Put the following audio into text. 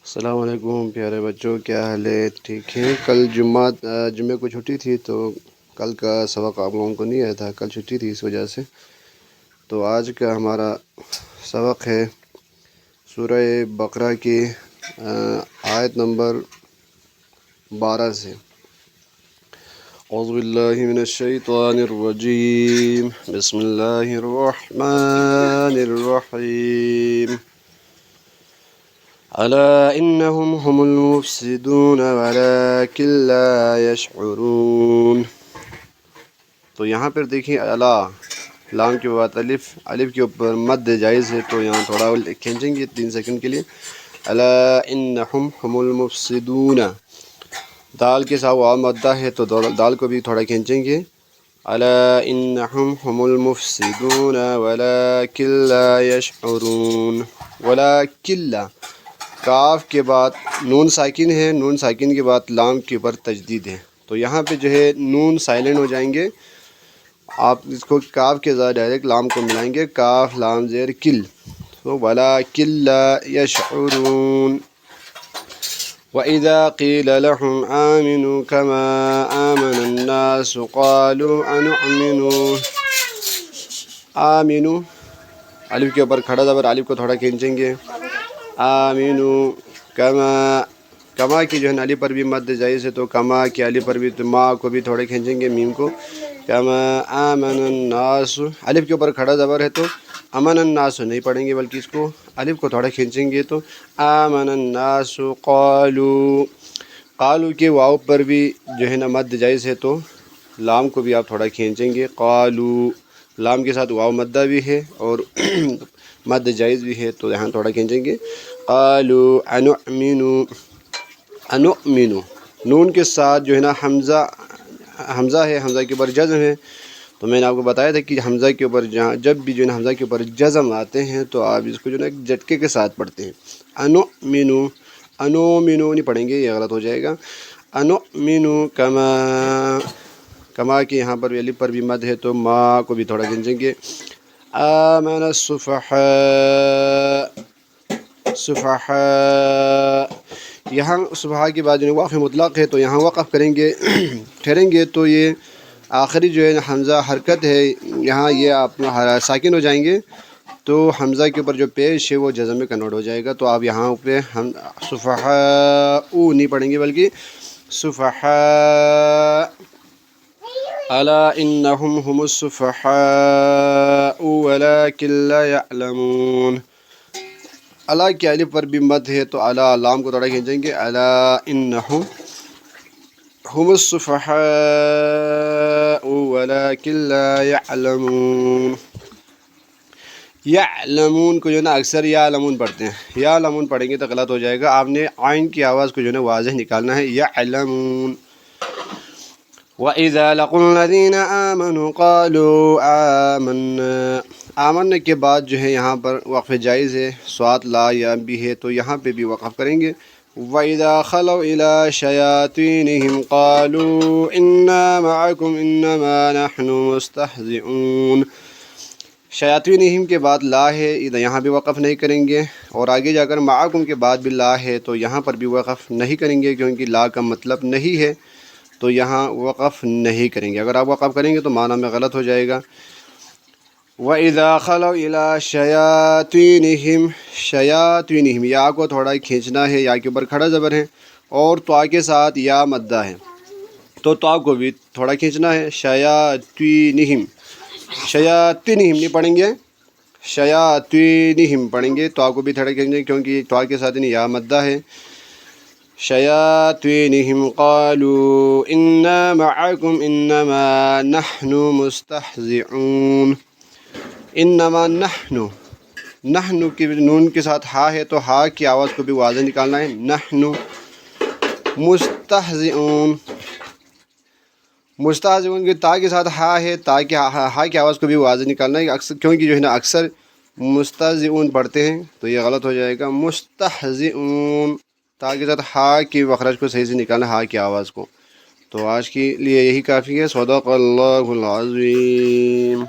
السلام علیکم پیارے بچوں، کیا حال ہے؟ ٹھیک ہے؟ کل جمعے کو چھٹی تھی تو کل کا سبق آپ لوگوں کو نہیں آیا تھا، کل چھٹی تھی اس وجہ سے۔ تو آج کا ہمارا سبق ہے سورہ بقرہ کی آیت نمبر 12 سے۔ اعوذ باللہ من الشیطان الرجیم، بسم اللہ الرحمن الرحیم۔ الا انهم هم المفسدون ولكن لا يشعرون۔ تو یہاں پر دیکھیں الا لام کے بعد الف کے اوپر مد جائز ہے، تو یہاں تھوڑا کھینچیں گے 3 سیکنڈ کے لیے۔ الا انهم هم المفسدون، دال کے ساتھ واو مدہ ہے تو دال کو بھی تھوڑا کھینچیں گے۔ الا انهم هم المفسدون ولكن لا يشعرون۔ ولكن لا، کاف کے بعد نون ساکن ہے، نون ساکن کے بعد لام کے اوپر تجدید ہے، تو یہاں پہ جو ہے نون سائلنٹ ہو جائیں گے۔ آپ اس کو کاف کے ساتھ ڈائریکٹ لام کو ملائیں گے، کاف لام زیر کل، تو وَلَٰكِن لَّا يَشْعُرُونَ۔ وَإِذَا قِيلَ لَهُمْ آمِنُوا كَمَا آمَنَ النَّاسُ قَالُوا أَنُؤْمِنُ۔ آمِنُوا الف کے اوپر کھڑا زبر، الف کو تھوڑا کھینچیں گے۔ آمینو کما کی جو ہے نا الف پر بھی مد جائز ہے، تو کما کی الف پر بھی، تو ما کو بھی تھوڑے کھینچیں گے، میم کو۔ کما آمن الناس الف کے اوپر کھڑا زبر ہے تو امن الناس نہیں پڑھیں گے، بلکہ اس کو الف کو تھوڑا کھینچیں گے، تو آمن الناس قالو کے واو پر بھی جو ہے نا مد جائز ہے، تو لام کو بھی آپ تھوڑا کھینچیں گے۔ قالو لام کے ساتھ واو مدہ بھی ہے اور مد جائز بھی ہے، تو یہاں تھوڑا کھینچیں گے۔ قالوا انؤمن نون کے ساتھ جو ہے نا حمزہ ہے، حمزہ کے اوپر جزم ہے، تو میں نے آپ کو بتایا تھا کہ حمزہ کے اوپر جب بھی جو ہے نا حمزہ کے اوپر جزم آتے ہیں تو آپ اس کو جو ہے نا ایک جھٹکے کے ساتھ پڑھتے ہیں۔ انؤمن نہیں پڑھیں گے، یہ غلط ہو جائے گا۔ انؤمن کما کے یہاں پر الف پر بھی مد ہے، تو ما کو بھی تھوڑا کھینچیں گے۔ آمن السفہاء یہاں صبح کے بعد جو وقف مطلق ہے، تو یہاں وقف کریں گے ٹھہریں گے، تو یہ آخری جو ہے حمزہ حرکت ہے، یہاں یہ آپ ساکن ہو جائیں گے، تو حمزہ کے اوپر جو پیش ہے وہ جزم میں کنورٹ ہو جائے گا، تو آپ یہاں پہ ہم صفحاء نہیں پڑھیں گے بلکہ صفحاء۔ الا انهم هم الصفحاء ولكن لا يعلمون۔ الا کے الف پر بھی مد ہے، تو الا لام کو تھوڑا کھینچیں گے۔ الا انهم هم الصفحاء ولكن لا يعلمون۔ یعلمون کو جو ہے نا اکثر یعلمون پڑھتے ہیں، یعلمون پڑھیں گے تو غلط ہو جائے گا، آپ نے عین کی آواز کو جو ہے نا واضح نکالنا ہے، یعلمون۔ وَإِذَا لَقُوا الَّذِينَ آمَنُوا قَالُوا آمَنَّا۔ آمن کے بعد جو ہے یہاں پر وقف جائز ہے، صاد لا یا بھی ہے، تو یہاں پہ بھی وقف کریں گے۔ وَإِذَا خَلَوْا إِلَى شَيَاطِينِهِمْ قَالُوا إِنَّا مَعَكُمْ إِنَّمَا نَحْنُ مُسْتَهْزِئُونَ۔ شیاطینہم کے بعد لا ہے، یہاں بھی وقف نہیں کریں گے، اور آگے جا کر معکم کے بعد بھی لا ہے، تو یہاں پر بھی وقف نہیں کریں گے، کیونکہ لا کا مطلب نہیں ہے، تو یہاں وقف نہیں کریں گے۔ اگر آپ وقف کریں گے تو معنی میں غلط ہو جائے گا۔ وَإِذَا خَلَوْا إِلَى شَيَاطِينِهِمْ یا کو تھوڑا کھینچنا ہے، یا کے اوپر کھڑا زبر ہے، اور طا کے ساتھ یا مدہ ہے، تو طا کو بھی تھوڑا کھینچنا ہے۔ شیاطینہم نہیں پڑھیں گے، شیاطینہم پڑھیں گے، طا کو بھی تھوڑا کھینچیں گے، کیونکہ طا کے ساتھ یا مدہ ہے۔ شیاطینہم قالوا انا معکم انما نحن مستہزئون۔ انما نحن کی نون کے ساتھ ہا ہے، تو ہا کی آواز کو بھی واضح نکالنا ہے، نحن مستہزئون۔ مستہزئون کی تا کے ساتھ ہا ہے، تا کی ہا کی آواز کو بھی واضح نکالنا ہے، کیونکہ جو ہے نا اکثر مستہزئون پڑھتے ہیں، تو یہ غلط ہو جائے گا، مستہزئون۔ تا کے ساتھ ہا کی مخرج کو صحیح سے نکالنا، ہا کی آواز کو۔ تو آج کے لیے یہی کافی ہے۔ صدق اللہ العظیم۔